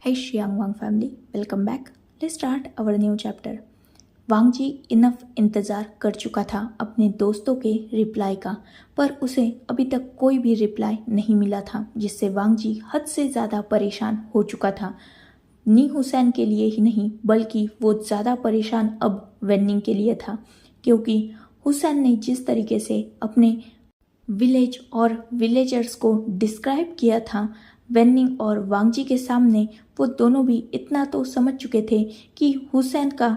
Hey Xiang Wang family, welcome back. Let's start our new chapter. Wang ji enough इंतज़ार कर चुका था अपने दोस्तों के रिप्लाई का, पर उसे अभी तक कोई भी रिप्लाई नहीं मिला था, जिससे वांग जी हद से ज़्यादा परेशान हो चुका था। नी हुसैन के लिए ही नहीं बल्कि वो ज़्यादा परेशान अब वेन्निंग के लिए था, क्योंकि हुसैन ने जिस तरीके से अपने विलेज और विलेजर्स को डिस्क्राइब किया था वेन्निंग और वांग जी के सामने, वो दोनों भी इतना तो समझ चुके थे कि हुसैन का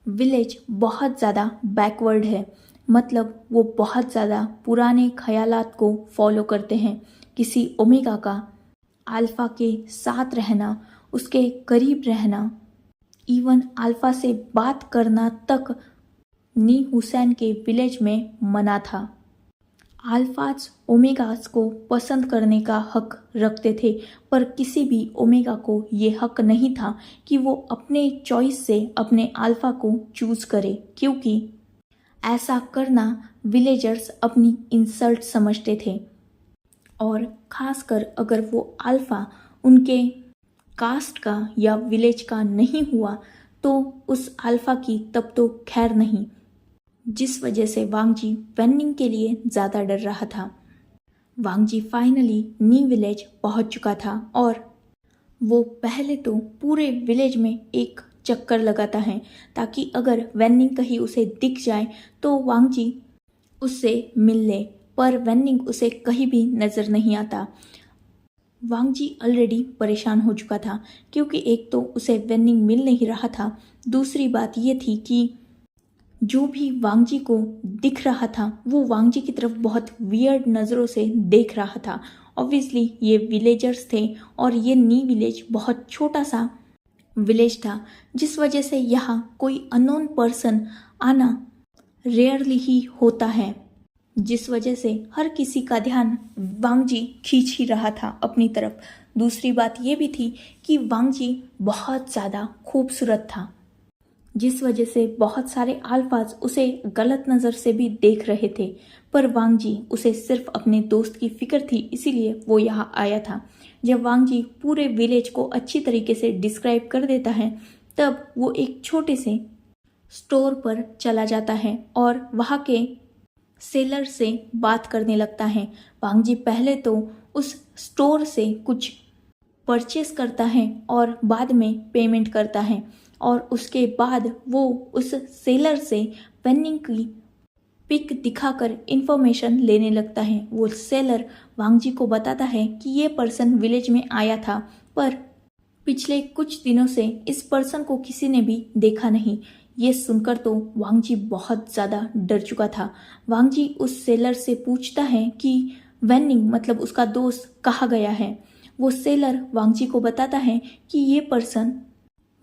विलेज बहुत ज़्यादा बैकवर्ड है। मतलब वो बहुत ज़्यादा पुराने ख्यालात को फॉलो करते हैं। किसी ओमेगा का अल्फ़ा के साथ रहना, उसके करीब रहना, इवन अल्फ़ा से बात करना तक नी हुसैन के विलेज में मना था। अल्फाज ओमेगास को पसंद करने का हक रखते थे, पर किसी भी ओमेगा को ये हक नहीं था कि वो अपने चॉइस से अपने अल्फ़ा को चूज़ करे, क्योंकि ऐसा करना विलेजर्स अपनी इंसल्ट समझते थे। और ख़ासकर अगर वो अल्फ़ा उनके कास्ट का या विलेज का नहीं हुआ तो उस अल्फ़ा की तब तो खैर नहीं, जिस वजह से वांग जी वेन्निंग के लिए ज़्यादा डर रहा था। वांग जी फाइनली नी विलेज पहुंच चुका था और वो पहले तो पूरे विलेज में एक चक्कर लगाता है, ताकि अगर वेन्निंग कहीं उसे दिख जाए तो वांग जी उससे मिल ले, पर वेन्निंग उसे कहीं भी नज़र नहीं आता। वांग जी ऑलरेडी परेशान हो चुका था, क्योंकि एक तो उसे वेन्निंग मिल नहीं रहा था, दूसरी बात ये थी कि जो भी वांग जी को दिख रहा था वो वांग जी की तरफ बहुत वियर्ड नज़रों से देख रहा था। ऑब्वियसली ये विलेजर्स थे और ये नी विलेज बहुत छोटा सा विलेज था, जिस वजह से यहाँ कोई अननोन पर्सन आना रेयरली ही होता है, जिस वजह से हर किसी का ध्यान वांग जी खींच ही रहा था अपनी तरफ। दूसरी बात ये भी थी कि वांग जी बहुत ज़्यादा खूबसूरत था, जिस वजह से बहुत सारे अल्फाज उसे गलत नज़र से भी देख रहे थे, पर वांग जी उसे सिर्फ अपने दोस्त की फिक्र थी, इसीलिए वो यहाँ आया था। जब वांग जी पूरे विलेज को अच्छी तरीके से डिस्क्राइब कर देता है, तब वो एक छोटे से स्टोर पर चला जाता है और वहाँ के सेलर से बात करने लगता है। वांग जी पहले तो उस स्टोर से कुछ परचेस करता है और बाद में पेमेंट करता है, और उसके बाद वो उस सेलर से वेन्निंग की पिक दिखाकर इंफॉर्मेशन लेने लगता है। वो सेलर वांग जी को बताता है कि ये पर्सन विलेज में आया था, पर पिछले कुछ दिनों से इस पर्सन को किसी ने भी देखा नहीं। ये सुनकर तो वांग जी बहुत ज़्यादा डर चुका था। वांग जी उस सेलर से पूछता है कि वेन्निंग मतलब उसका दोस्त कहाँ गया है। वो सेलर वांग जी को बताता है कि ये पर्सन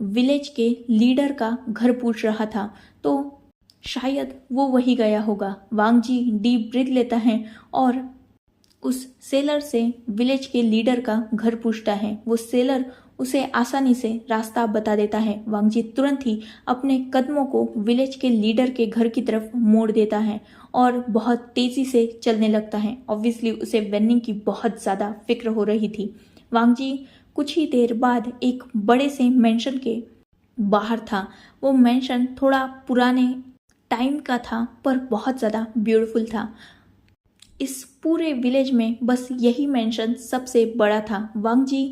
विलेज के लीडर का घर पूछ रहा था, तो शायद वो वही गया होगा। वांग जी डीप ब्रीथ लेता है और उस सेलर से विलेज के लीडर का घर पूछता है। वो सेलर उसे आसानी से रास्ता बता देता है। वांग जी तुरंत ही अपने कदमों को विलेज के लीडर के घर की तरफ मोड़ देता है और बहुत तेज़ी से चलने लगता है। ऑब्वियसली उसे वेन्निंग की बहुत ज़्यादा फिक्र हो रही थी। वांग जी कुछ ही देर बाद एक बड़े से मेंशन के बाहर था। वो मेंशन थोड़ा पुराने टाइम का था, पर बहुत ज़्यादा ब्यूटीफुल था। इस पूरे विलेज में बस यही मेंशन सबसे बड़ा था। वांग जी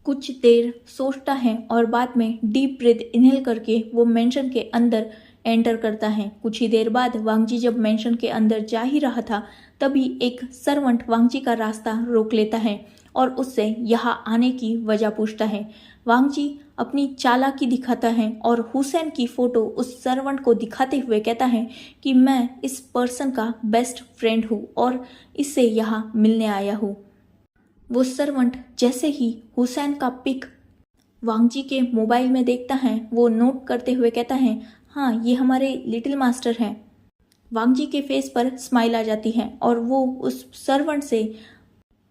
कुछ देर सोचता है और बाद में डीप ब्रीथ इनहेल करके वो मेंशन के अंदर एंटर करता है। कुछ ही देर बाद वांग जी जब मेंशन के अंदर जा ही रहा था, तभी एक सर्वेंट वांग जी का रास्ता रोक लेता है और उससे यहाँ आने की वजह पूछता है। वांग जी अपनी चालाकी दिखाता है और हुसैन की फ़ोटो उस सर्वेंट को दिखाते हुए कहता है कि मैं इस पर्सन का बेस्ट फ्रेंड हूँ और इससे यहाँ मिलने आया हूँ। वो सर्वेंट जैसे ही हुसैन का पिक वांग जी के मोबाइल में देखता है, वो नोट करते हुए कहता है, हाँ ये हमारे लिटिल मास्टर हैं। वांग जी के फेस पर स्माइल आ जाती है और वो उस सर्वेंट से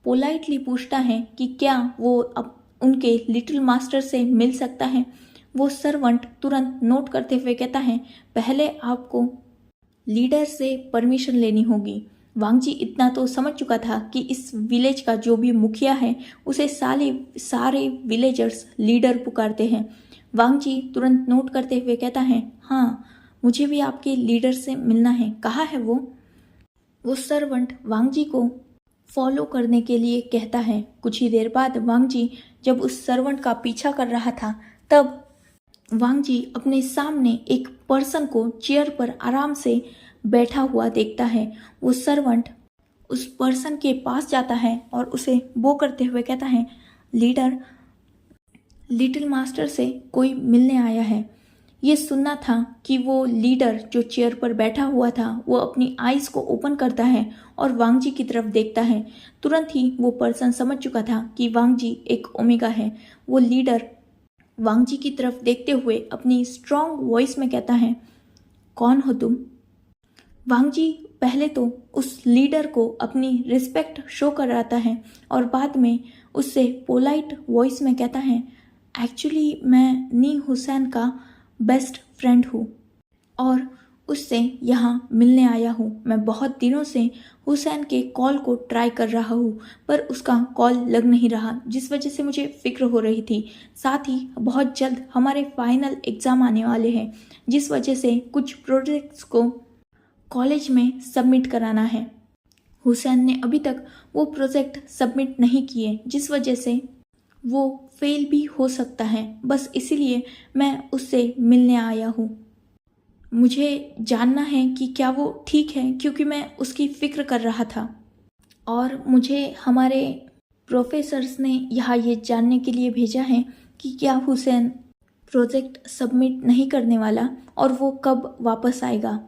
पोलाइटली पूछता है कि क्या वो अब उनके लिटिल मास्टर से मिल सकता है। वो सर्वेंट तुरंत नोट करते हुए कहता है, पहले आपको लीडर से परमिशन लेनी होगी। वांग जी इतना तो समझ चुका था कि इस विलेज का जो भी मुखिया है उसे सारे विलेजर्स लीडर पुकारते हैं। वांग जी तुरंत नोट करते हुए कहता है, हाँ मुझे भी आपके लीडर से मिलना है, कहाँ है वो सर्वेंट वांग जी को फॉलो करने के लिए कहता है। कुछ ही देर बाद वांग जी जब उस सर्वेंट का पीछा कर रहा था तब वांग जी अपने सामने एक पर्सन को चेयर पर आराम से बैठा हुआ देखता है। वो सर्वेंट उस पर्सन के पास जाता है और उसे बो करते हुए कहता है, लीडर, लिटिल मास्टर से कोई मिलने आया है। ये सुनना था कि वो लीडर जो चेयर पर बैठा हुआ था वो अपनी आईज को ओपन करता है और वांग जी की तरफ देखता है। तुरंत ही वो पर्सन समझ चुका था कि वांग जी एक ओमेगा है। वो लीडर वांग जी की तरफ देखते हुए अपनी स्ट्रॉन्ग वॉइस में कहता है, कौन हो तुम? वांग जी पहले तो उस लीडर को अपनी रिस्पेक्ट शो कराता है और बाद में उससे पोलाइट वॉइस में कहता है, एक्चुअली मैं नी हुसैन का बेस्ट फ्रेंड हूँ और उससे यहाँ मिलने आया हूँ। मैं बहुत दिनों से हुसैन के कॉल को ट्राई कर रहा हूँ पर उसका कॉल लग नहीं रहा, जिस वजह से मुझे फिक्र हो रही थी। साथ ही बहुत जल्द हमारे फाइनल एग्ज़ाम आने वाले हैं, जिस वजह से कुछ प्रोजेक्ट्स को कॉलेज में सबमिट कराना है। हुसैन ने अभी तक वो प्रोजेक्ट सबमिट नहीं किए, जिस वजह से वो फेल भी हो सकता है। बस इसीलिए मैं उससे मिलने आया हूँ। मुझे जानना है कि क्या वो ठीक है, क्योंकि मैं उसकी फ़िक्र कर रहा था और मुझे हमारे प्रोफेसर्स ने यहाँ ये जानने के लिए भेजा है कि क्या हुसैन प्रोजेक्ट सबमिट नहीं करने वाला और वो कब वापस आएगा,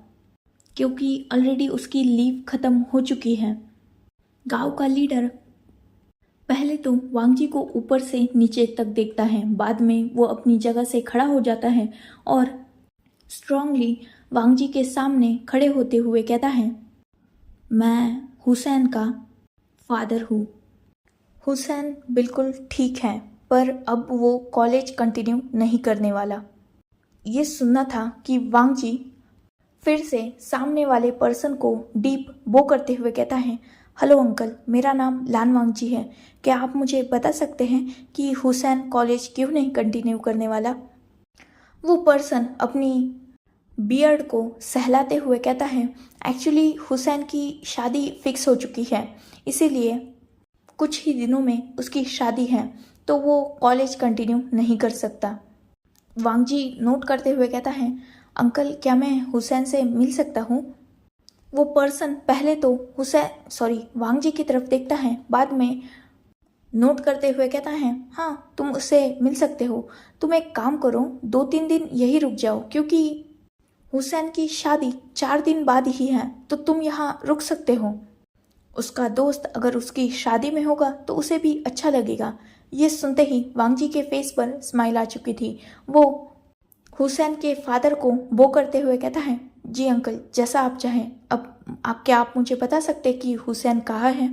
क्योंकि ऑलरेडी उसकी लीव ख़त्म हो चुकी है। गांव का लीडर पहले तो वांग जी को ऊपर से नीचे तक देखता है, बाद में वो अपनी जगह से खड़ा हो जाता है और स्ट्रांगली वांग जी के सामने खड़े होते हुए कहता है, मैं हुसैन का फादर हूँ। हुसैन बिल्कुल ठीक है पर अब वो कॉलेज कंटिन्यू नहीं करने वाला। ये सुनना था कि वांग जी फिर से सामने वाले पर्सन को डीप बो करते हुए कहता है, हेलो अंकल, मेरा नाम लान वांग जी है। क्या आप मुझे बता सकते हैं कि हुसैन कॉलेज क्यों नहीं कंटिन्यू करने वाला? वो पर्सन अपनी बियर्ड को सहलाते हुए कहता है, एक्चुअली हुसैन की शादी फिक्स हो चुकी है, इसीलिए कुछ ही दिनों में उसकी शादी है तो वो कॉलेज कंटिन्यू नहीं कर सकता। वांग जी नोट करते हुए कहता है, अंकल क्या मैं हुसैन से मिल सकता हूँ? वो पर्सन पहले तो वांग जी की तरफ देखता है, बाद में नोट करते हुए कहता है, हाँ तुम उससे मिल सकते हो। तुम एक काम करो, 2-3 दिन यही रुक जाओ, क्योंकि हुसैन की शादी 4 दिन बाद ही है तो तुम यहाँ रुक सकते हो। उसका दोस्त अगर उसकी शादी में होगा तो उसे भी अच्छा लगेगा। ये सुनते ही वांग जी के फेस पर स्माइल आ चुकी थी। वो हुसैन के फादर को बो करते हुए कहता है, जी अंकल, जैसा आप चाहें। अब आप मुझे बता सकते कि हुसैन कहाँ है?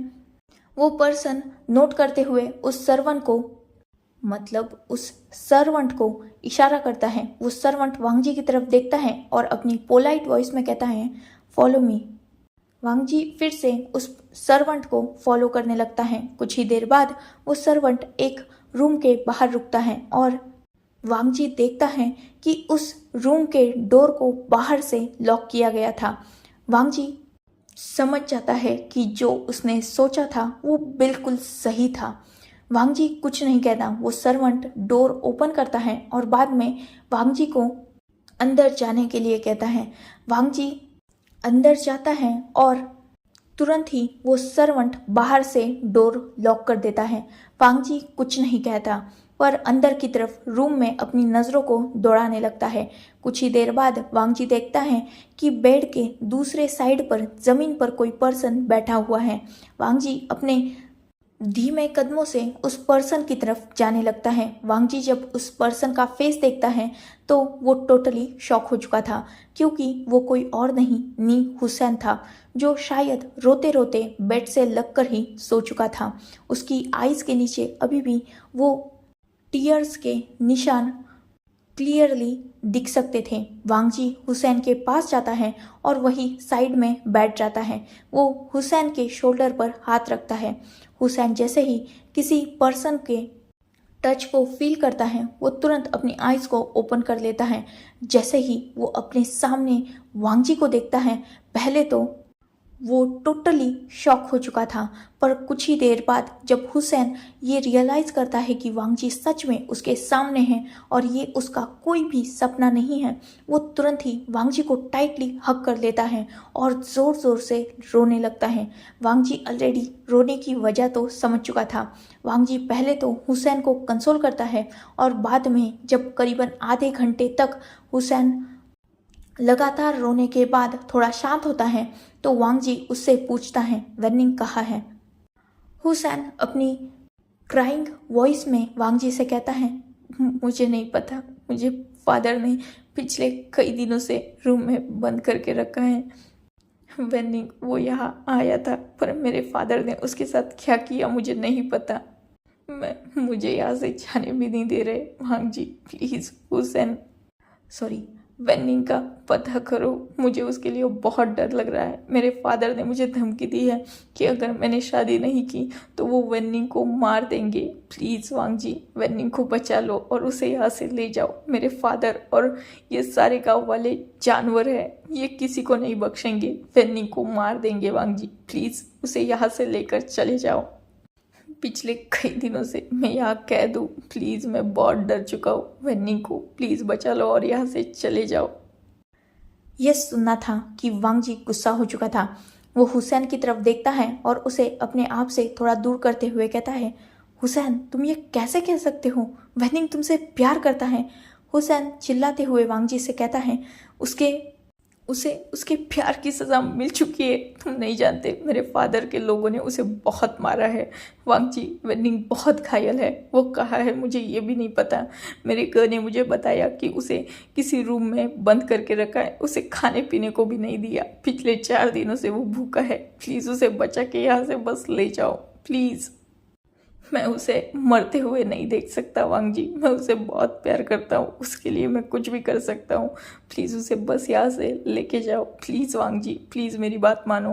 वो पर्सन नोट करते हुए उस सर्वंट को इशारा करता है। वो सर्वंट वांग जी की तरफ देखता है और अपनी पोलाइट वॉइस में कहता है, फॉलो मी। वांग जी फिर से उस सर्वंट को फॉलो करने लगता है। कुछ ही देर बाद वो सर्वंट एक रूम के बाहर रुकता है और वांग जी देखता है कि उस रूम के डोर को बाहर से लॉक किया गया था। वांग जी समझ जाता है कि जो उसने सोचा था वो बिल्कुल सही था। वांग जी कुछ नहीं कहता, वो सर्वेंट डोर ओपन करता है और बाद में वांग जी को अंदर जाने के लिए कहता है। वांग जी अंदर जाता है और तुरंत ही वो सर्वेंट बाहर से डोर लॉक कर देता है। वांग जी कुछ नहीं कहता पर अंदर की तरफ रूम में अपनी नज़रों को दौड़ाने लगता है। कुछ ही देर बाद वांग जी देखता है कि बेड के दूसरे साइड पर ज़मीन पर कोई पर्सन बैठा हुआ है। वांग जी अपने धीमे कदमों से उस पर्सन की तरफ जाने लगता है। वांग जी जब उस पर्सन का फेस देखता है तो वो टोटली शॉक हो चुका था, क्योंकि वो कोई और नहीं नी हुसैन था, जो शायद रोते रोते बेड से लगकर ही सो चुका था। उसकी आईज के नीचे अभी भी वो टीयर्स के निशान क्लियरली दिख सकते थे। वांग जी हुसैन के पास जाता है और वही साइड में बैठ जाता है। वो हुसैन के शोल्डर पर हाथ रखता है। हुसैन जैसे ही किसी पर्सन के टच को फील करता है वो तुरंत अपनी आइज़ को ओपन कर लेता है। जैसे ही वो अपने सामने वांग जी को देखता है, पहले तो वो टोटली शॉक हो चुका था, पर कुछ ही देर बाद जब हुसैन ये रियलाइज़ करता है कि वांग जी सच में उसके सामने हैं और ये उसका कोई भी सपना नहीं है, वो तुरंत ही वांग जी को टाइटली हग कर लेता है और ज़ोर ज़ोर से रोने लगता है। वांग जी ऑलरेडी रोने की वजह तो समझ चुका था। वांग जी पहले तो हुसैन को कंसोल करता है और बाद में जब करीबन आधे घंटे तक हुसैन लगातार रोने के बाद थोड़ा शांत होता है तो वांग जी उससे पूछता है, वेनिंग कहाँ है? हुसैन अपनी क्राइंग वॉइस में वांग जी से कहता है, मुझे नहीं पता, मुझे फादर ने पिछले कई दिनों से रूम में बंद करके रखा है। वेनिंग वो यहाँ आया था पर मेरे फादर ने उसके साथ क्या किया मुझे नहीं पता। मुझे यहाँ से जाने भी नहीं दे रहे। वांग जी प्लीज़ हुसैन सॉरी वेनिंग का पता करो, मुझे उसके लिए बहुत डर लग रहा है। मेरे फादर ने मुझे धमकी दी है कि अगर मैंने शादी नहीं की तो वो वेनिंग को मार देंगे। प्लीज़ वांग जी वेनिंग को बचा लो और उसे यहाँ से ले जाओ। मेरे फादर और ये सारे गांव वाले जानवर हैं, ये किसी को नहीं बख्शेंगे, वेनिंग को मार देंगे। वांग जी प्लीज़ उसे यहाँ से लेकर चले जाओ। पिछले कई दिनों से मैं यहाँ कह दूँ, प्लीज़ मैं बहुत डर चुका हूँ। वेनिंग को प्लीज़ बचा लो और यहाँ से चले जाओ। यह सुनना था कि वांग जी गुस्सा हो चुका था। वो हुसैन की तरफ देखता है और उसे अपने आप से थोड़ा दूर करते हुए कहता है, हुसैन तुम ये कैसे कह सकते हो? वेनिंग तुमसे प्यार करता है। हुसैन चिल्लाते हुए वांग जी से कहता है, उसे उसके प्यार की सज़ा मिल चुकी है। तुम नहीं जानते, मेरे फादर के लोगों ने उसे बहुत मारा है। वांग जी वेनिंग बहुत घायल है। वो कहाँ है मुझे ये भी नहीं पता। मेरे घर ने मुझे बताया कि उसे किसी रूम में बंद करके रखा है, उसे खाने पीने को भी नहीं दिया। पिछले 4 दिनों से वो भूखा है। प्लीज़ उसे बचा के यहाँ से बस ले जाओ प्लीज़। मैं उसे मरते हुए नहीं देख सकता वांग जी, मैं उसे बहुत प्यार करता हूँ, उसके लिए मैं कुछ भी कर सकता हूँ। प्लीज़ उसे बस यहाँ से लेके जाओ प्लीज़ वांग जी, प्लीज़ मेरी बात मानो।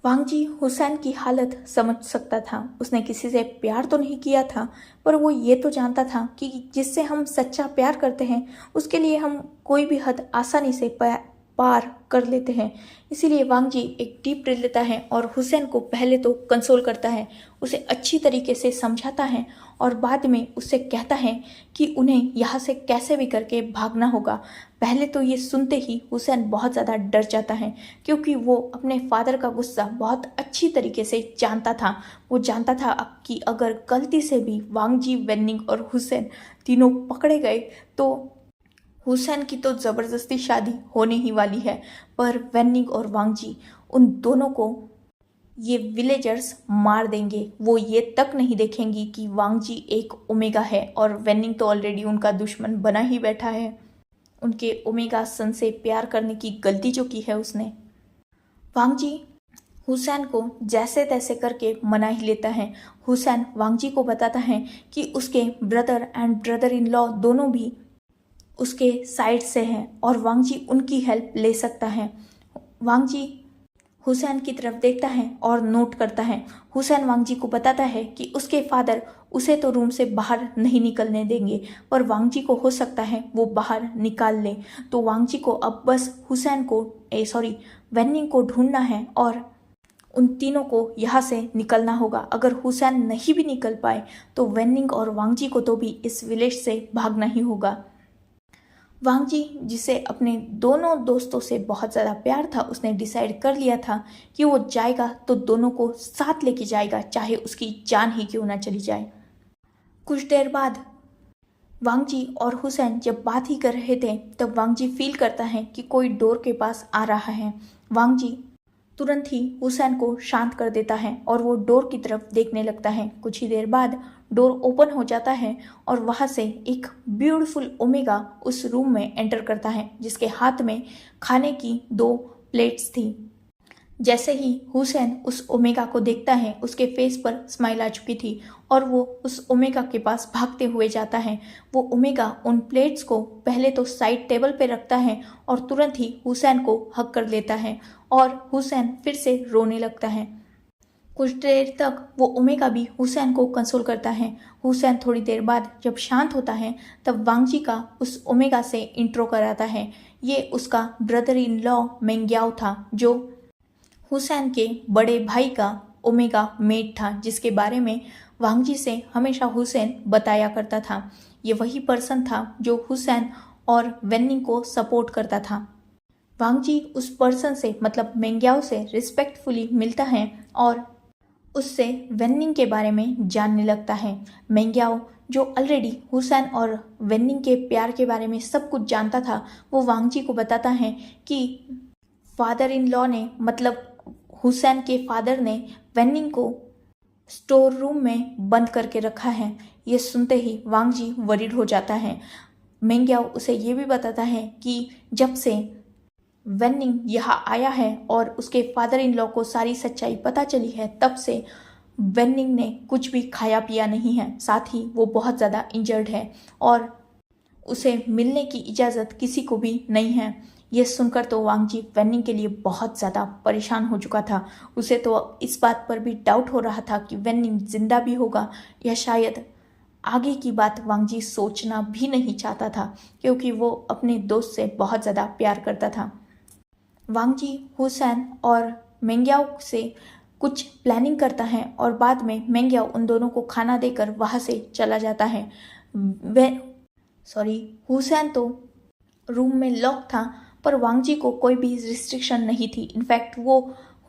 वांग जी हुसैन की हालत समझ सकता था। उसने किसी से प्यार तो नहीं किया था, पर वो ये तो जानता था कि जिससे हम सच्चा प्यार करते हैं उसके लिए हम कोई भी हद आसानी से पार कर लेते हैं। इसीलिए वांग जी एक डीप ब्रीथ लेता है और हुसैन को पहले तो कंसोल करता है, उसे अच्छी तरीके से समझाता है और बाद में उससे कहता है कि उन्हें यहाँ से कैसे भी करके भागना होगा। पहले तो ये सुनते ही हुसैन बहुत ज़्यादा डर जाता है, क्योंकि वो अपने फादर का गुस्सा बहुत अच्छी तरीके से जानता था। वो जानता था कि अगर गलती से भी वांग जी, वेनिंग और हुसैन तीनों पकड़े गए तो हुसैन की तो ज़बरदस्ती शादी होने ही वाली है, पर वेनिंग और वांग जी उन दोनों को ये विलेजर्स मार देंगे। वो ये तक नहीं देखेंगी कि वांग जी एक ओमेगा है और वेनिंग तो ऑलरेडी उनका दुश्मन बना ही बैठा है। उनके ओमेगा सन से प्यार करने की गलती जो की है उसने। वांग जी हुसैन को जैसे तैसे करके मना ही लेता है। हुसैन वांग जी को बताता है कि उसके brother and brother in law दोनों भी उसके साइड से हैं और वांग जी उनकी हेल्प ले सकता है। वांग जी हुसैन की तरफ देखता है और नोट करता है। हुसैन वांग जी को बताता है कि उसके फादर उसे तो रूम से बाहर नहीं निकलने देंगे, पर वांग जी को हो सकता है वो बाहर निकाल ले। तो वांग जी को अब बस हुसैन को वेनिंग को ढूंढना है और उन तीनों को यहाँ से निकलना होगा। अगर हुसैन नहीं भी निकल पाए तो वेनिंग और वांग जी को तो भी इस विलेज से भागना ही होगा। वांग जी जिसे अपने दोनों दोस्तों से बहुत ज़्यादा प्यार था, उसने डिसाइड कर लिया था कि वो जाएगा तो दोनों को साथ लेके जाएगा, चाहे उसकी जान ही क्यों ना चली जाए। कुछ देर बाद वांग जी और हुसैन जब बात ही कर रहे थे तब वांग जी फील करता है कि कोई डोर के पास आ रहा है। वांग जी तुरंत ही हुसैन को शांत कर देता है और वो डोर की तरफ देखने लगता है। कुछ ही देर बाद डोर ओपन हो जाता है और वहाँ से एक ब्यूटीफुल ओमेगा उस रूम में एंटर करता है, जिसके हाथ में खाने की 2 प्लेट्स थी। जैसे ही हुसैन उस ओमेगा को देखता है उसके फेस पर स्माइल आ चुकी थी और वो उस ओमेगा के पास भागते हुए जाता है। वो ओमेगा उन प्लेट्स को पहले तो साइड टेबल पे रखता है और तुरंत ही हुसैन को हक कर लेता है और हुसैन फिर से रोने लगता है। कुछ देर तक वो ओमेगा भी हुसैन को कंसोल करता है। हुसैन थोड़ी देर बाद जब शांत होता है तब वांगजी का उस ओमेगा से इंट्रो कराता है। ये उसका ब्रदर इन लॉ मेंग्याओ था जो हुसैन के बड़े भाई का ओमेगा मेट था, जिसके बारे में वांगजी से हमेशा हुसैन बताया करता था। ये वही पर्सन था जो हुसैन और वेन्निंग को सपोर्ट करता था। वांगजी उस पर्सन से मतलब मेंग्याओ से रिस्पेक्टफुली मिलता है और उससे वेन्निंग के बारे में जानने लगता है। मेंग्याओ जो ऑलरेडी हुसैन और वेन्निंग के प्यार के बारे में सब कुछ जानता था, वो वांगजी को बताता है कि फादर इन लॉ ने मतलब हुसैन के फादर ने वेन्निंग को स्टोर रूम में बंद करके रखा है। ये सुनते ही वांगजी वरीड हो जाता है। मेंग्याओ उसे ये भी बताता है कि जब से वेन्निंग यहाँ आया है और उसके फादर इन लॉ को सारी सच्चाई पता चली है, तब से वेन्निंग ने कुछ भी खाया पिया नहीं है। साथ ही वो बहुत ज़्यादा इंजर्ड है और उसे मिलने की इजाज़त किसी को भी नहीं है। ये सुनकर तो वांगजी वेन्निंग के लिए बहुत ज़्यादा परेशान हो चुका था। उसे तो इस बात पर भी डाउट हो रहा था कि वेन्निंग जिंदा भी होगा या शायद आगे की बात वांगजी सोचना भी नहीं चाहता था, क्योंकि वो अपने दोस्त से बहुत ज़्यादा प्यार करता था। वांगजी हुसैन और मेंग्याओ से कुछ प्लानिंग करता है और बाद में मेंग्याओ उन दोनों को खाना देकर वहाँ से चला जाता है। हुसैन तो रूम में लॉक था, पर वांगजी को कोई भी रिस्ट्रिक्शन नहीं थी। इनफैक्ट वो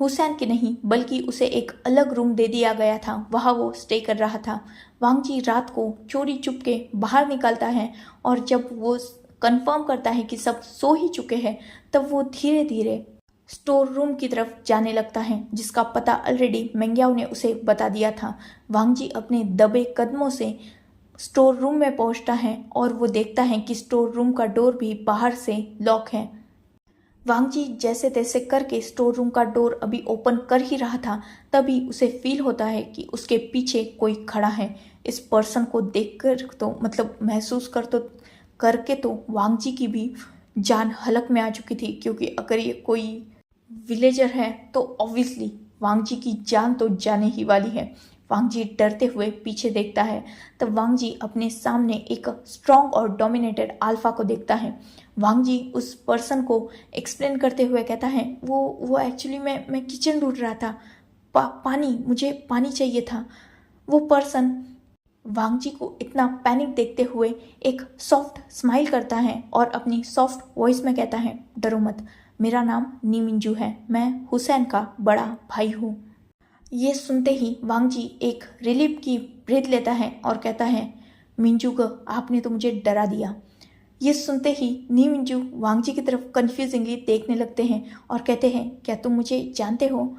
हुसैन की नहीं बल्कि उसे एक अलग रूम दे दिया गया था, वहाँ वो स्टे कर रहा था। वांगजी रात को चोरी चुपके बाहर निकलता है और जब वो कंफर्म करता है कि सब सो ही चुके हैं, तब वो धीरे धीरे स्टोर रूम की तरफ जाने लगता है, जिसका पता ऑलरेडी मेंग्याओ ने उसे बता दिया था। वांगजी अपने दबे कदमों से स्टोर रूम में पहुंचता है और वो देखता है कि स्टोर रूम का डोर भी बाहर से लॉक है। वांगजी जैसे तैसे करके स्टोर रूम का डोर अभी ओपन कर ही रहा था, तभी उसे फील होता है कि उसके पीछे कोई खड़ा है। इस पर्सन को देखकर तो मतलब महसूस करके तो वांगजी की भी जान हलक में आ चुकी थी, क्योंकि अगर ये कोई विलेजर है तो ऑब्वियसली वांगजी की जान तो जाने ही वाली है। वांगजी डरते हुए पीछे देखता है, तब वांगजी अपने सामने एक स्ट्रॉन्ग और डोमिनेटेड अल्फा को देखता है। वांगजी उस पर्सन को एक्सप्लेन करते हुए कहता है, वो एक्चुअली मैं किचन ढूंढ रहा था, मुझे पानी चाहिए था। वो पर्सन वांगजी को इतना पैनिक देखते हुए एक सॉफ्ट स्माइल करता है और अपनी सॉफ्ट वॉइस में कहता है, डरो मत, मेरा नाम नीमिंजू है, मैं हुसैन का बड़ा भाई हूँ। ये सुनते ही वांगजी एक रिलीफ की ब्रेथ लेता है और कहता है, मिंजू आपने तो मुझे डरा दिया। ये सुनते ही नीमिंजू वांगजी की तरफ कन्फ्यूजिंगली देखने लगते हैं और कहते हैं, क्या तुम मुझे जानते हो?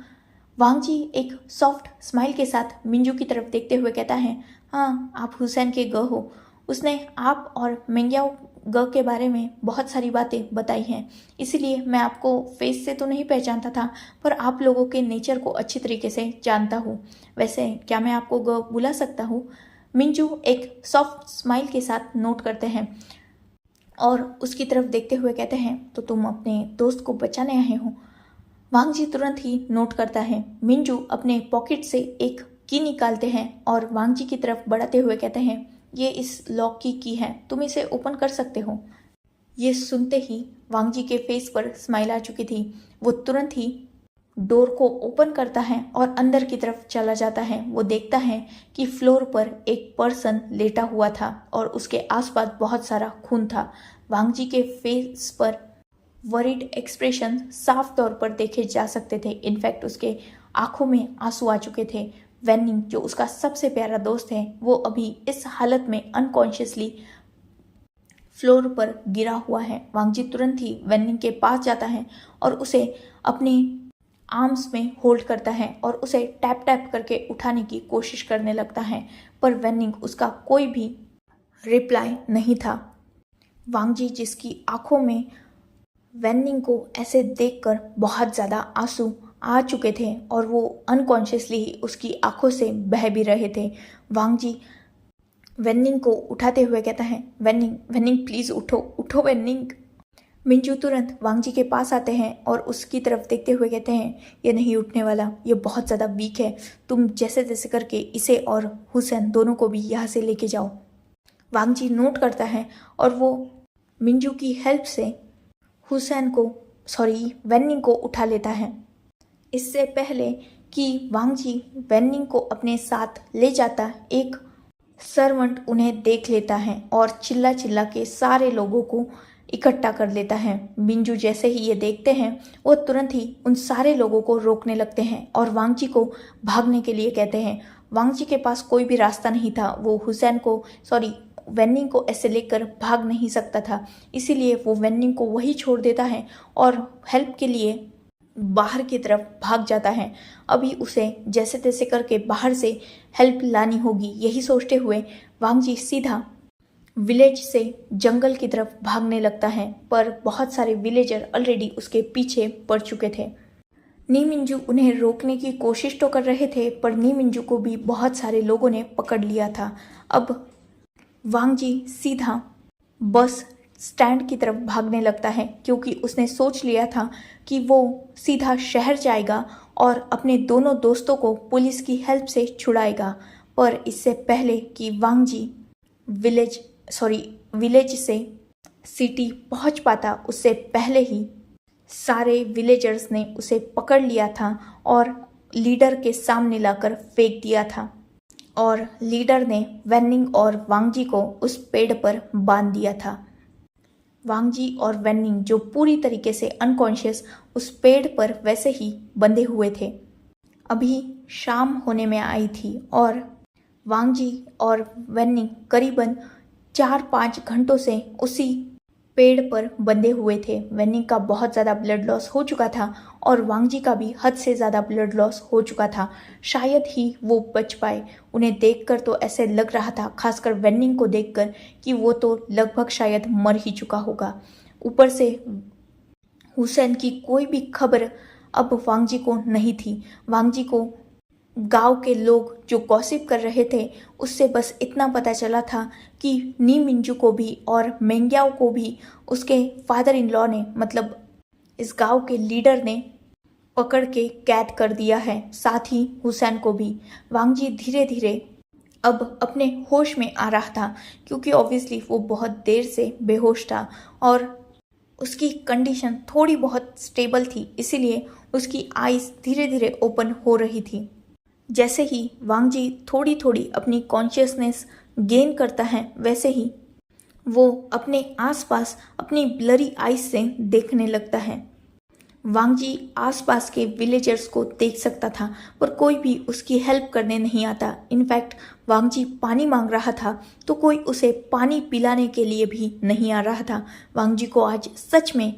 वांगजी एक सॉफ्ट स्माइल के साथ मिंजू की तरफ देखते हुए कहता है, हाँ, आप हुसैन के ग हो। उसने आप और मेंग्याओ ग के बारे में बहुत सारी बातें बताई हैं, इसीलिए मैं आपको फेस से तो नहीं पहचानता था, पर आप लोगों के नेचर को अच्छी तरीके से जानता हूँ। वैसे क्या मैं आपको ग बुला सकता हूँ? मिंजू एक सॉफ्ट स्माइल के साथ नोट करते हैं और उसकी तरफ देखते हुए कहते हैं, तो तुम अपने दोस्त को बचाने आए हो? वांगजी तुरंत ही नोट करता है। मिंजू अपने पॉकेट से एक की निकालते हैं और वांगजी की तरफ बढ़ाते हुए कहते हैं, ये इस लॉक की की है, तुम इसे ओपन कर सकते हो। ये सुनते ही वांगजी के फेस पर स्माइल आ चुकी थी। वो तुरंत ही डोर को ओपन करता है और अंदर की तरफ चला जाता है। वो देखता है कि फ्लोर पर एक पर्सन लेटा हुआ था और उसके आसपास बहुत सारा खून था। वांगजी के फेस पर वरीड एक्सप्रेशन साफ तौर पर देखे जा सकते थे। इनफैक्ट उसके आंखों में आंसू आ चुके थे। वेन्निंग जो उसका सबसे प्यारा दोस्त है, वो अभी इस हालत में अनकॉन्शियसली फ्लोर पर गिरा हुआ है। वांगजी तुरंत ही वेन्निंग के पास जाता है और उसे अपने आर्म्स में होल्ड करता है और उसे टैप टैप करके उठाने की कोशिश करने लगता है, पर वेन्निंग उसका कोई भी रिप्लाई नहीं था। वांगजी जिसकी आंखों में वेन्निंग को ऐसे देखकर बहुत ज़्यादा आंसू आ चुके थे और वो अनकॉन्शियसली ही उसकी आंखों से बह भी रहे थे, वांग जी वेन्निंग को उठाते हुए कहता है, वेन्निंग वेन्निंग प्लीज़ उठो उठो वेन्निंग। मिंजू तुरंत वांग जी के पास आते हैं और उसकी तरफ देखते हुए कहते हैं, ये नहीं उठने वाला, ये बहुत ज़्यादा वीक है, तुम जैसे तैसे करके इसे और हुसैन दोनों को भी यहाँ से लेके जाओ। वांग जी नोट करता है और वो मिंजू की हेल्प से वेन्निंग को उठा लेता है। इससे पहले कि वांग जी वेन्निंग को अपने साथ ले जाता, एक सर्वेंट उन्हें देख लेता है और चिल्ला चिल्ला के सारे लोगों को इकट्ठा कर लेता है। मिंजू जैसे ही ये देखते हैं वो तुरंत ही उन सारे लोगों को रोकने लगते हैं और वांग जी को भागने के लिए कहते हैं। वांग जी के पास कोई भी रास्ता नहीं था, वो वेन्निंग को ऐसे लेकर भाग नहीं सकता था, इसीलिए वो वेन्निंग को वही छोड़ देता है और हेल्प के लिए बाहर की तरफ भाग जाता है। अभी उसे जैसे तैसे करके बाहर से हेल्प लानी होगी, यही सोचते हुए वांग जी सीधा विलेज से जंगल की तरफ भागने लगता है, पर बहुत सारे विलेजर ऑलरेडी उसके पीछे पड़ चुके थे। नी मिंजू उन्हें रोकने की कोशिश तो कर रहे थे, पर नी मिंजू को भी बहुत सारे लोगों ने पकड़ लिया था। अब वांग जी सीधा बस स्टैंड की तरफ भागने लगता है, क्योंकि उसने सोच लिया था कि वो सीधा शहर जाएगा और अपने दोनों दोस्तों को पुलिस की हेल्प से छुड़ाएगा। पर इससे पहले कि वांग जी विलेज से सिटी पहुंच पाता, उससे पहले ही सारे विलेजर्स ने उसे पकड़ लिया था और लीडर के सामने लाकर फेंक दिया था और लीडर ने वेन्निंग और वांग जी को उस पेड़ पर बांध दिया था। वांग जी और वेन्निंग जो पूरी तरीके से अनकॉन्शियस उस पेड़ पर वैसे ही बंधे हुए थे। अभी शाम होने में आई थी और वांग जी और वेन्निंग करीबन 4-5 घंटों से उसी पेड़ पर बंधे हुए थे। वेन्निंग का बहुत ज़्यादा ब्लड लॉस हो चुका था और वांग जी का भी हद से ज़्यादा ब्लड लॉस हो चुका था, शायद ही वो बच पाए। उन्हें देखकर तो ऐसे लग रहा था, खासकर वेन्निंग को देखकर, कि वो तो लगभग शायद मर ही चुका होगा। ऊपर से हुसैन की कोई भी खबर अब वांग जी को नहीं थी। वांग जी को गांव के लोग जो गॉसिप कर रहे थे उससे बस इतना पता चला था कि नी मिंजू को भी और मेंग्याओ को भी उसके फादर इन लॉ ने, मतलब इस गांव के लीडर ने पकड़ के कैद कर दिया है, साथ ही हुसैन को भी। वांग जी धीरे धीरे अब अपने होश में आ रहा था, क्योंकि ऑब्वियसली वो बहुत देर से बेहोश था और उसकी कंडीशन थोड़ी बहुत स्टेबल थी, इसीलिए उसकी आईज धीरे धीरे ओपन हो रही थी। जैसे ही वांग जी थोड़ी थोड़ी अपनी कॉन्शियसनेस गेन करता है, वैसे ही वो अपने आसपास अपनी ब्लरी आईज से देखने लगता है। वांग जी आसपास के विलेजर्स को देख सकता था, पर कोई भी उसकी हेल्प करने नहीं आता। इनफैक्ट वांग जी पानी मांग रहा था तो कोई उसे पानी पिलाने के लिए भी नहीं आ रहा था। वांग जी को आज सच में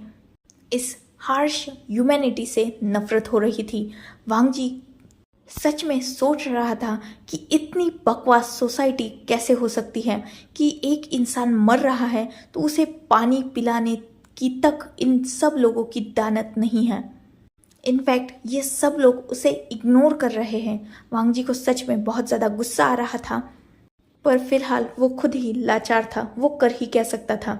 इस हार्श ह्यूमैनिटी से नफरत हो रही थी। वांग जी सच में सोच रहा था कि इतनी बकवास सोसाइटी कैसे हो सकती है कि एक इंसान मर रहा है तो उसे पानी पिलाने की तक इन सब लोगों की दानत नहीं है। इनफैक्ट ये सब लोग उसे इग्नोर कर रहे हैं। वांग जी को सच में बहुत ज़्यादा गुस्सा आ रहा था, पर फिलहाल वो खुद ही लाचार था, वो कर ही क्या सकता था।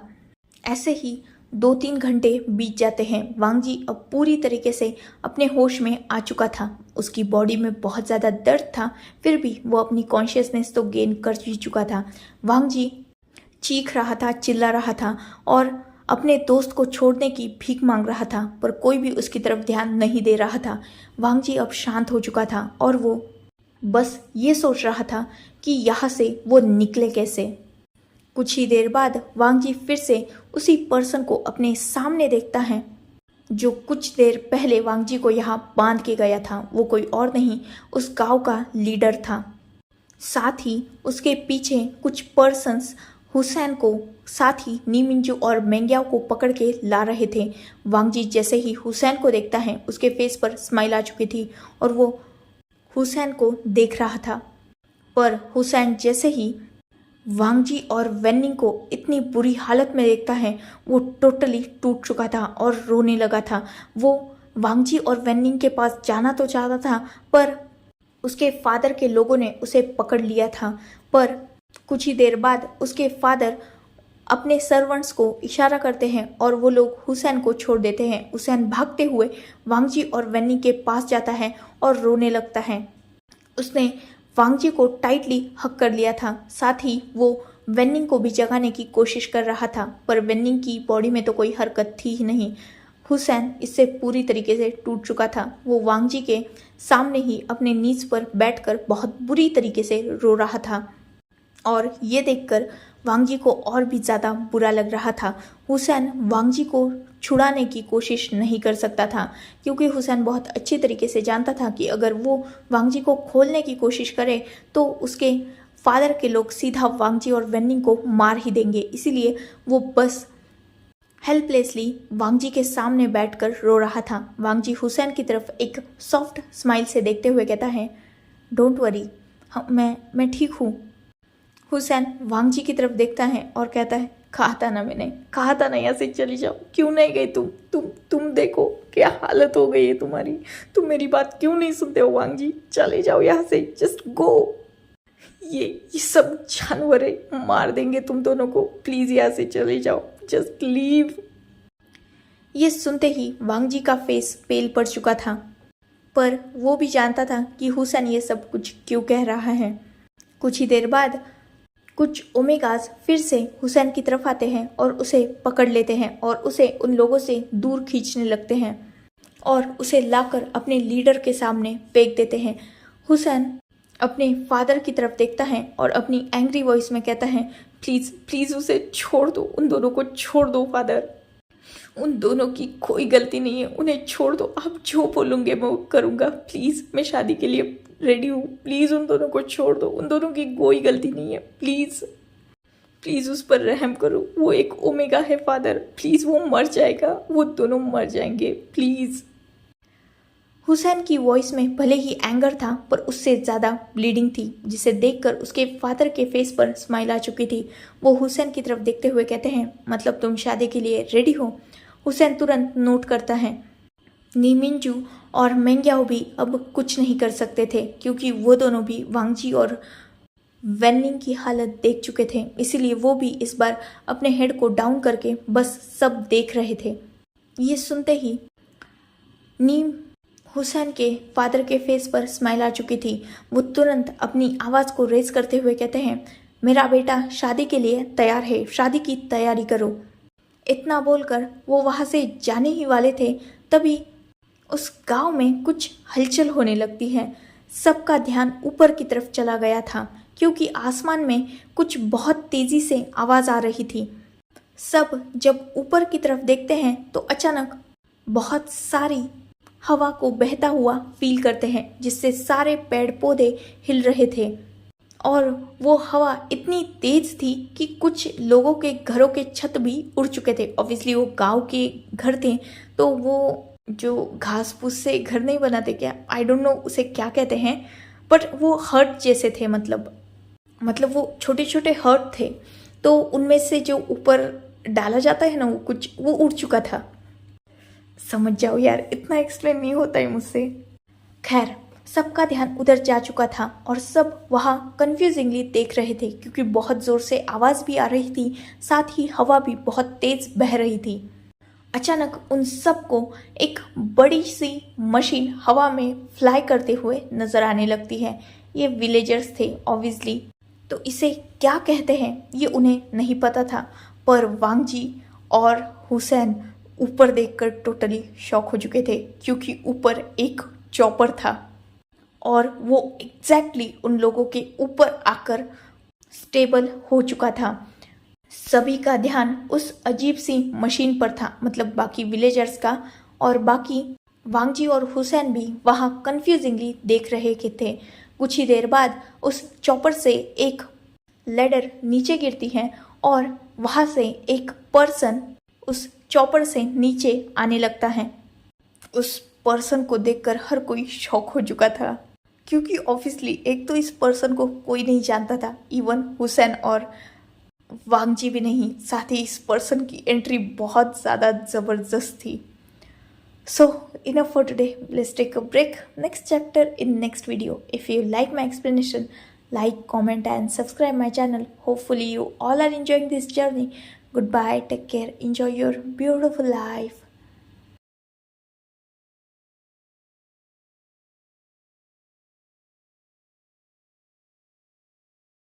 ऐसे ही 2-3 घंटे बीत जाते हैं। वांग जी अब पूरी तरीके से अपने होश में आ चुका था। उसकी बॉडी में बहुत ज़्यादा दर्द था, फिर भी वो अपनी कॉन्शियसनेस तो गेन कर ही चुका था। वांग जी चीख रहा था, चिल्ला रहा था और अपने दोस्त को छोड़ने की भीख मांग रहा था, पर कोई भी उसकी तरफ ध्यान नहीं दे रहा था। वांग जी अब शांत हो चुका था और वो बस ये सोच रहा था कि यहाँ से वो निकले कैसे। कुछ ही देर बाद वांग जी फिर से उसी पर्सन को अपने सामने देखता है जो कुछ देर पहले वांग जी को यहाँ बांध के गया था। वो कोई और नहीं, उस गांव का लीडर था। साथ ही उसके पीछे कुछ पर्सन्स हुसैन को, साथ ही नी मिंजू और मेंग्याओ को पकड़ के ला रहे थे। वांग जी जैसे ही हुसैन को देखता है, उसके फेस पर स्माइल आ चुकी थी और वो हुसैन को देख रहा था। पर हुसैन जैसे ही वांग जी और वेन्निंग को इतनी बुरी हालत में देखता है, वो टोटली टूट चुका था और रोने लगा था। वो वांग जी और वेन्निंग के पास जाना तो चाहता था, पर उसके फादर के लोगों ने उसे पकड़ लिया था। पर कुछ ही देर बाद उसके फादर अपने सर्वेंट्स को इशारा करते हैं और वो लोग हुसैन को छोड़ देते हैं। हुसैन भागते हुए वांगजी और वेन्नी के पास जाता है और रोने लगता है। उसने वांगजी को टाइटली हक कर लिया था, साथ ही वो वेन्निंग को भी जगाने की कोशिश कर रहा था, पर वेन्निंग की बॉडी में तो कोई हरकत थी ही नहीं। हुसैन इससे पूरी तरीके से टूट चुका था। वो वांगजी के सामने ही अपने नीज पर बैठकर बहुत बुरी तरीके से रो रहा था और ये देखकर वांगजी को और भी ज़्यादा बुरा लग रहा था। हुसैन वांगजी को छुड़ाने की कोशिश नहीं कर सकता था, क्योंकि हुसैन बहुत अच्छी तरीके से जानता था कि अगर वो वांगजी को खोलने की कोशिश करे तो उसके फादर के लोग सीधा वांगजी और वेन्निंग को मार ही देंगे। इसीलिए वो बस हेल्पलेसली वांगजी के सामने बैठकर रो रहा था। वांगजी हुसैन की तरफ एक सॉफ्ट स्माइल से देखते हुए कहता है, डोंट वरी, मैं ठीक हूँ। हुसैन वांगजी की तरफ देखता है और कहता है, कहा था ना, मैंने कहा था ना यहाँ से चली जाओ, क्यों नहीं गई तुम देखो क्या हालत हो गई है तुम्हारी, तुम मेरी बात क्यों नहीं सुनते हो वांगजी, चले जाओ यहाँ से, जस्ट गो। ये सब जानवर है, मार देंगे तुम दोनों को, प्लीज यहाँ से चले जाओ, जस्ट लीव। ये सुनते ही वांगजी का फेस पेल पड़ चुका था, पर वो भी जानता था कि हुसैन ये सब कुछ क्यों कह रहा है। कुछ ही देर बाद कुछ ओमेगाज फिर से हुसैन की तरफ आते हैं और उसे पकड़ लेते हैं और उसे उन लोगों से दूर खींचने लगते हैं और उसे लाकर अपने लीडर के सामने फेंक देते हैं। हुसैन अपने फादर की तरफ देखता है और अपनी एंग्री वॉइस में कहता है, प्लीज़ प्लीज़ उसे छोड़ दो, उन दोनों को छोड़ दो फादर, उन दोनों की कोई गलती नहीं है, उन्हें छोड़ दो, आप जो बोलोगे मैं वो करूँगा, प्लीज़ मैं शादी के लिए रेडी हूँ, प्लीज़ उन दोनों को छोड़ दो, उन दोनों की कोई गलती नहीं है, प्लीज़ प्लीज़ उस पर रहम करो, वो एक ओमेगा है फादर, प्लीज़ वो मर जाएगा, वो दोनों मर जाएंगे, प्लीज़। हुसैन की वॉइस में भले ही एंगर था, पर उससे ज़्यादा ब्लीडिंग थी, जिसे देखकर उसके फादर के फेस पर स्माइल आ चुकी थी। वो हुसैन की तरफ देखते हुए कहते हैं, मतलब तुम शादी के लिए रेडी हो? हुसैन तुरंत नोट करता है। नीमिंजू और मेंग्याओ भी अब कुछ नहीं कर सकते थे, क्योंकि वो दोनों भी वांगजी और वेन्निंग की हालत देख चुके थे, इसीलिए वो भी इस बार अपने हेड को डाउन करके बस सब देख रहे थे। ये सुनते ही नीम हुसैन के फादर के फेस पर स्माइल आ चुकी थी। वो तुरंत अपनी आवाज़ को रेज करते हुए कहते हैं, मेरा बेटा शादी के लिए तैयार है, शादी की तैयारी करो। इतना बोलकर वो वहाँ से जाने ही वाले थे, तभी उस गांव में कुछ हलचल होने लगती है। सबका ध्यान ऊपर की तरफ चला गया था, क्योंकि आसमान में कुछ बहुत तेज़ी से आवाज़ आ रही थी। सब जब ऊपर की तरफ देखते हैं तो अचानक बहुत सारी हवा को बहता हुआ फील करते हैं, जिससे सारे पेड़ पौधे हिल रहे थे और वो हवा इतनी तेज थी कि कुछ लोगों के घरों के छत भी उड़ चुके थे। ऑब्वियसली वो गांव के घर थे, तो वो जो घास फूस से घर नहीं बनाते क्या, आई डोंट नो उसे क्या कहते हैं, बट वो हर्ट जैसे थे, मतलब वो छोटे छोटे हर्ट थे, तो उनमें से जो ऊपर डाला जाता है ना, वो कुछ वो उड़ चुका था। समझ जाओ यार, इतना एक्सप्लेन नहीं होता है मुझसे। खैर, सबका ध्यान उधर जा चुका था और सब वहाँ कंफ्यूजिंगली देख रहे थे, क्योंकि बहुत ज़ोर से आवाज़ भी आ रही थी, साथ ही हवा भी बहुत तेज़ बह रही थी। अचानक उन सबको एक बड़ी सी मशीन हवा में फ्लाई करते हुए नज़र आने लगती है। ये विलेजर्स थे ऑब्वियसली, तो इसे क्या कहते हैं ये उन्हें नहीं पता था, पर वांगजी और हुसैन ऊपर देखकर टोटली शॉक हो चुके थे, क्योंकि ऊपर एक चॉपर था और वो एग्जैक्टली उन लोगों के ऊपर आकर स्टेबल हो चुका था। सभी का ध्यान उस अजीब सी मशीन पर था, मतलब बाकी विलेजर्स का, और बाकी वांगजी और हुसैन भी वहाँ कंफ्यूजिंगली देख रहे थे। कुछ ही देर बाद उस चॉपर से एक लैडर नीचे गिरती है और वहाँ से एक पर्सन उस चॉपर से नीचे आने लगता है। उस पर्सन को देखकर हर कोई शॉक हो चुका था, क्योंकि ऑब्वियसली एक तो इस पर्सन को कोई नहीं जानता था, इवन हुसैन और वांगजी भी नहीं, साथ ही इस पर्सन की एंट्री बहुत ज़्यादा ज़बरदस्त थी। So enough for today. Let's take a break. Next chapter in next video. If you like my explanation, like, comment and subscribe my channel. Hopefully you all are enjoying this journey. Goodbye. Take care. Enjoy your beautiful life.